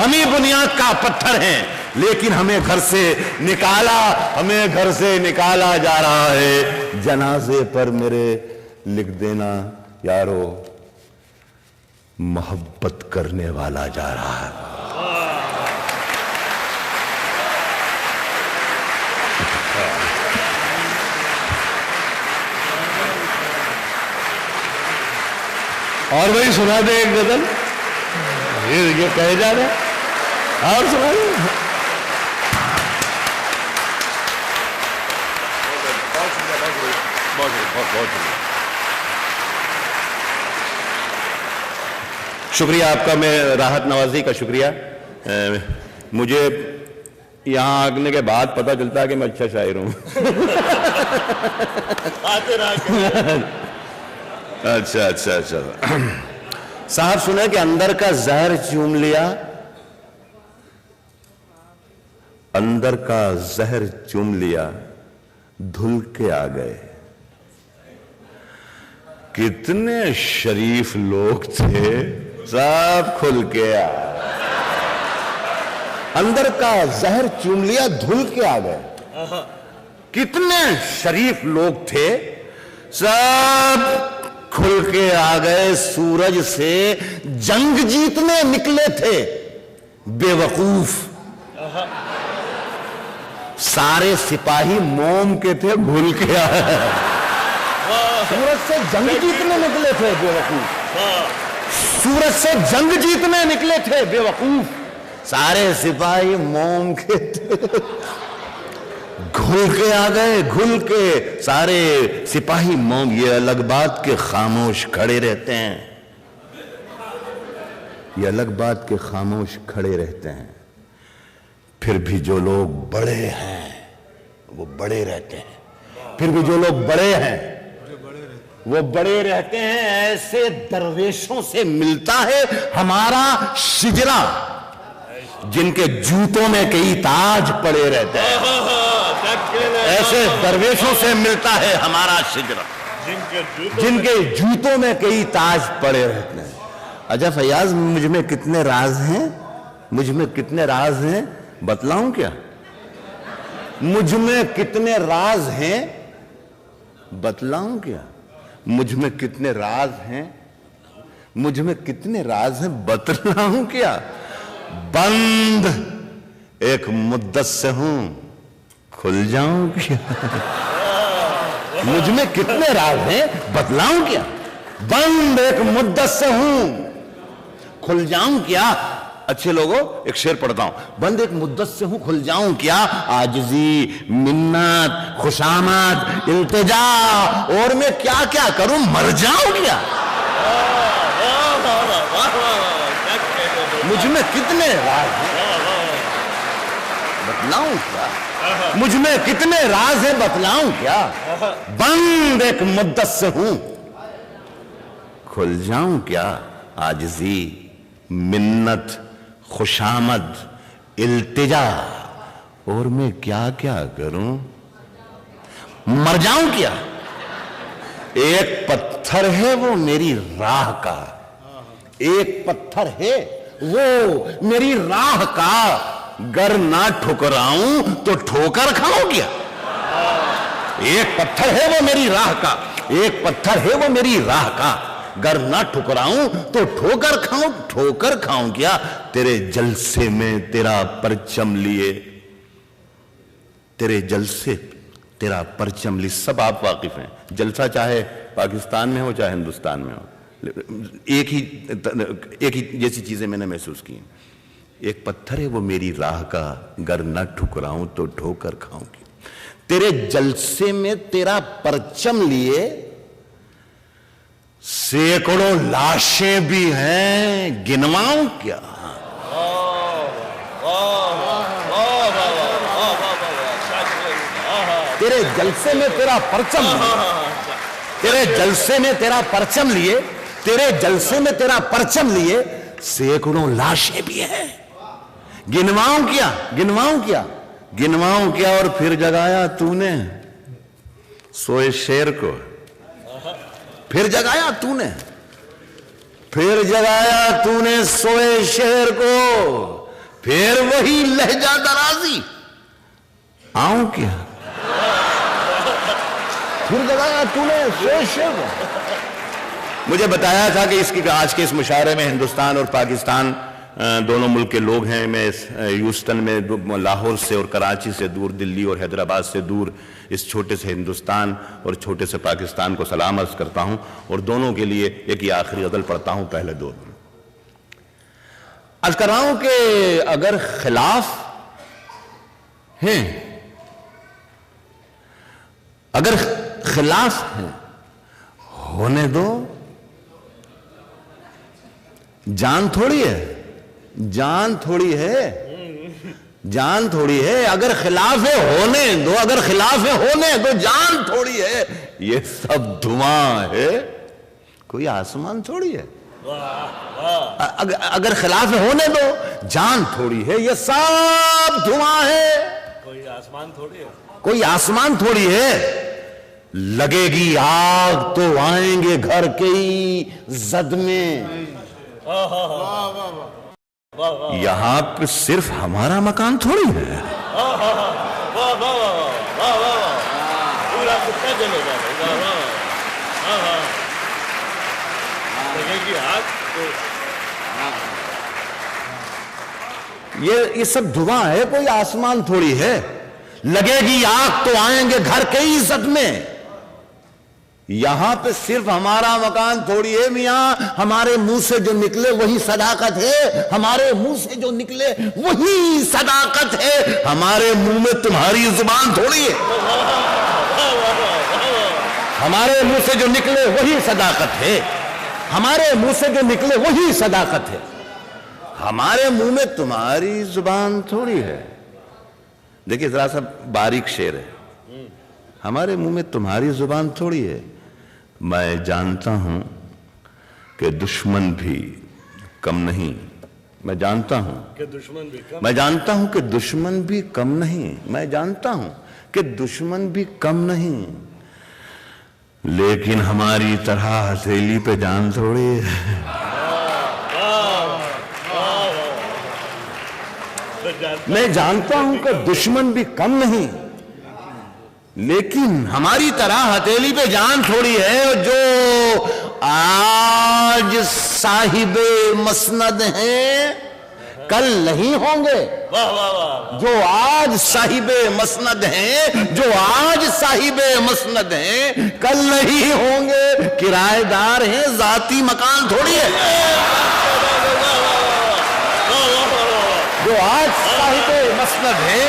हम ही बुनियाद का पत्थर हैं, लेकिन हमें घर से निकाला जा रहा है। जनाजे पर मेरे लिख देना यारो, मोहब्बत करने वाला जा रहा है। और वही सुना दे एक गजल, ये कहे जा रहे और सुना दे। शुक्रिया आपका, मैं राहत नवाजी का शुक्रिया। मुझे यहाँ आने के बाद पता चलता है कि मैं अच्छा शायर हूँ। अच्छा अच्छा अच्छा। साहब सुने कि अंदर का जहर चूम लिया, अंदर का जहर चूम लिया, धुल के आ गए। कितने शरीफ लोग थे, सब खुल के आ। अंदर का जहर चूम लिया, धुल के आ गए। कितने शरीफ लोग थे, सब खुल के आ गए। सूरज से जंग जीतने निकले थे बेवकूफ, सारे सिपाही मोम के थे, भूल के आए। सूरज से जंग जीतने निकले थे बेवकूफ, सूरज से जंग जीतने निकले थे बेवकूफ, सारे सिपाही मोम के थे, घुल के आ गए, घुल के सारे सिपाही मोम। ये अलग बात के खामोश खड़े रहते हैं, ये अलग बात के खामोश खड़े रहते हैं। फिर भी जो लोग बड़े हैं वो बड़े रहते हैं, फिर भी जो लोग बड़े हैं वो बड़े रहते हैं। ऐसे दरवेशों से मिलता है हमारा शिजरा, जिनके जूतों में कई ताज पड़े रहते हैं। ऐसे दरवेशों से मिलता है हमारा शिजरा, जिनके जूतों में कई ताज पड़े रहते हैं। अच्छा फैयाज, मुझ में कितने राज हैं, मुझ में कितने राज हैं बतलाऊं क्या? मुझ में कितने राज हैं बतलाऊं क्या? मुझ में कितने राज हैं, मुझ में कितने राज हैं बतलाऊं क्या? बंद एक मुद्दत से हूं, खुल जाऊं क्या? मुझ में कितने राज हैं बतलाऊं क्या? बंद एक मुद्दत से हूं, खुल जाऊं क्या? अच्छे लोगों, एक शेर पढ़ता हूं। बंद एक मुद्दत से हूं, खुल जाऊं क्या? आजिजी, मिन्नत, खुशामद, इल्तिजा, और मैं क्या क्या करूं, मर जाऊं क्या? मुझ में कितने राज हैं बतलाऊं क्या? मुझ में कितने राज हैं बतलाऊं क्या? बंद एक मुद्दत से हूं, खुल जाऊं क्या? आजिजी, मिन्नत, खुशामद, इल्तिजा, और मैं क्या क्या करूं, मर जाऊं क्या? एक पत्थर है वो मेरी राह का, एक पत्थर है वो मेरी राह का, गर ना ठुकराऊं तो ठोकर खाऊं क्या? एक पत्थर है वो मेरी राह का, एक पत्थर है वो मेरी राह का, गर ना ठुकराऊं तो ठोकर खाऊं क्या? तेरे जलसे में तेरा परचम लिए, तेरे जलसे तेरा परचम लिए। सब आप वाकिफ हैं, जलसा चाहे पाकिस्तान में हो चाहे हिंदुस्तान में हो, एक ही जैसी चीजें मैंने महसूस की। एक पत्थर है वो मेरी राह का, गर न ठुकराऊं तो ठोकर खाऊंगी। तेरे जलसे में तेरा परचम लिए सैकड़ों लाशें भी हैं, गिनवाऊं क्या? तेरे जलसे में तेरा परचम लिए, तेरे जलसे में तेरा परचम लिए, तेरे जलसे में तेरा परचम लिए सैकड़ों लाशें भी हैं, गिनवाऊं क्या? गिनवाऊं क्या? गिनवाऊं क्या? और फिर जगाया तूने सोए शेर को, फिर जगाया तूने, फिर जगाया तूने सोए शेर को, फिर वही लहजा दराजी, आऊं क्या? फिर लगाया तूने शिव। मुझे बताया था कि इसकी आज के इस मुशायरे में हिंदुस्तान और पाकिस्तान दोनों मुल्क के लोग हैं। मैं ह्यूस्टन में लाहौर से और कराची से दूर, दिल्ली और हैदराबाद से दूर इस छोटे से हिंदुस्तान और छोटे से पाकिस्तान को सलाम अर्ज करता हूं और दोनों के लिए एक ही आखिरी गज़ल पढ़ता हूं। पहले दो अर्ज कर रहा हूं कि अगर खिलाफ हैं, अगर खिलाफ हैं, होने दो। जान थोड़ी है, जान थोड़ी है, जान थोड़ी है। अगर खिलाफ है होने दो, अगर खिलाफ है होने दो, जान थोड़ी है। ये सब धुआं है, कोई आसमान थोड़ी है। अगर खिलाफ है होने दो, जान थोड़ी है। ये सब धुआं है, कोई आसमान थोड़ी है, कोई आसमान थोड़ी है। लगेगी आग तो आएंगे घर के ही जद में। यहां पे सिर्फ हमारा मकान थोड़ी है। पूरा कितना जलेगा? लगेगी आग तो ये सब धुआं है, कोई आसमान थोड़ी है। लगेगी आग तो आएंगे घर के ही इज्जत में। यहां पे सिर्फ हमारा मकान थोड़ी है मियां। हमारे मुंह से जो निकले वही सदाकत है, हमारे मुंह से जो निकले वही सदाकत है। हमारे मुंह में तुम्हारी जुबान थोड़ी है, हमारे मुंह से जो निकले वही सदाकत है, हमारे मुंह से जो निकले वही सदाकत है। हमारे मुंह में तुम्हारी जुबान थोड़ी है। देखिए जरा सा बारीक शेर है। हमारे मुंह में तुम्हारी जुबान थोड़ी है। मैं जानता हूं कि दुश्मन भी कम नहीं, मैं जानता हूं कि दुश्मन भी कम, मैं जानता हूं कि दुश्मन भी कम नहीं, मैं जानता हूं कि दुश्मन भी कम नहीं, लेकिन हमारी तरह हथेली पे जान थोड़ी है। मैं जानता हूं कि दुश्मन भी कम नहीं, लेकिन हमारी तरह हथेली पे जान थोड़ी है। जो आज साहिबे मसनद हैं, कल नहीं होंगे। जो आज साहिबे मसनद हैं, जो आज साहिबे मसनद हैं, कल नहीं होंगे। किराएदार हैं, जाती मकान थोड़ी है। जो आज साहिबे मसनद हैं,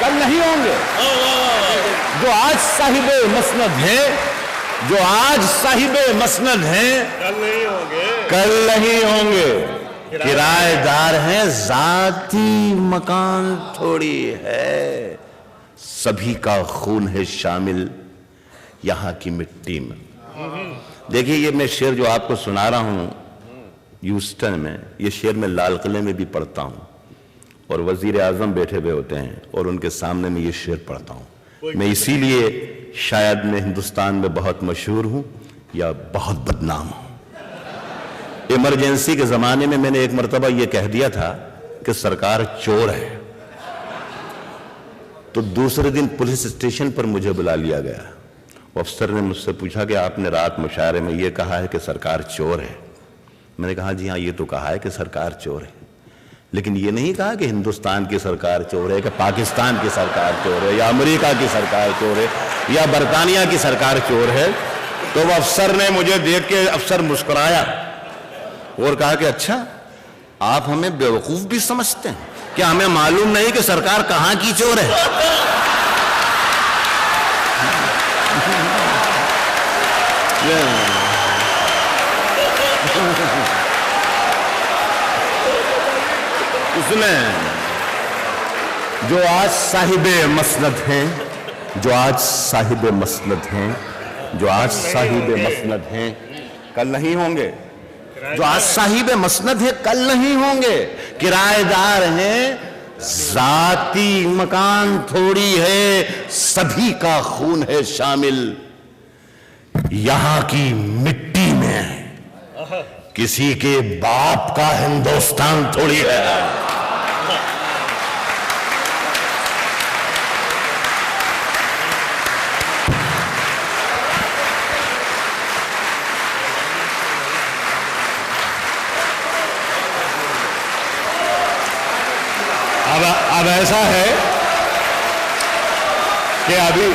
कल नहीं होंगे। जो आज साहिबे मसनद हैं, जो आज साहिबे मसनद हैं, कल नहीं होंगे, कल नहीं होंगे। किराएदार हैं, जाती मकान थोड़ी है। सभी का खून है शामिल यहां की मिट्टी में। देखिए ये मैं शेर जो आपको सुना रहा हूं ह्यूस्टन में, ये शेर मैं लाल किले में भी पढ़ता हूं और वजीर आजम बैठे हुए होते हैं और उनके सामने में ये शेर पढ़ता हूं। मैं इसीलिए शायद मैं हिंदुस्तान में बहुत मशहूर हूं या बहुत बदनाम हूं। इमरजेंसी के जमाने में मैंने एक मरतबा ये कह दिया था कि सरकार चोर है, तो दूसरे दिन पुलिस स्टेशन पर मुझे बुला लिया गया। अफसर ने मुझसे पूछा कि आपने रात मुशायरे में ये कहा है कि सरकार चोर है। मैंने कहा जी हाँ, ये तो कहा है कि सरकार चोर है, लेकिन ये नहीं कहा कि हिंदुस्तान की सरकार चोर है, कि पाकिस्तान की सरकार चोर है, या अमेरिका की सरकार चोर है, या बरतानिया की सरकार चोर है। तो वो अफसर ने मुझे देख के अफसर मुस्कुराया और कहा कि अच्छा आप हमें बेवकूफ भी समझते हैं, क्या हमें मालूम नहीं कि सरकार कहां की चोर है? उसने जो आज साहिबे मसनद हैं, जो आज साहिबे मसनद हैं, जो आज साहिबे मसनद हैं, कल नहीं होंगे। जो आज साहिबे मसनद है, कल नहीं होंगे। किराएदार हैं, जाती मकान थोड़ी है। सभी का खून है शामिल यहां की मिट्टी में। किसी के बाप का हिंदुस्तान थोड़ी है। अब ऐसा है कि अभी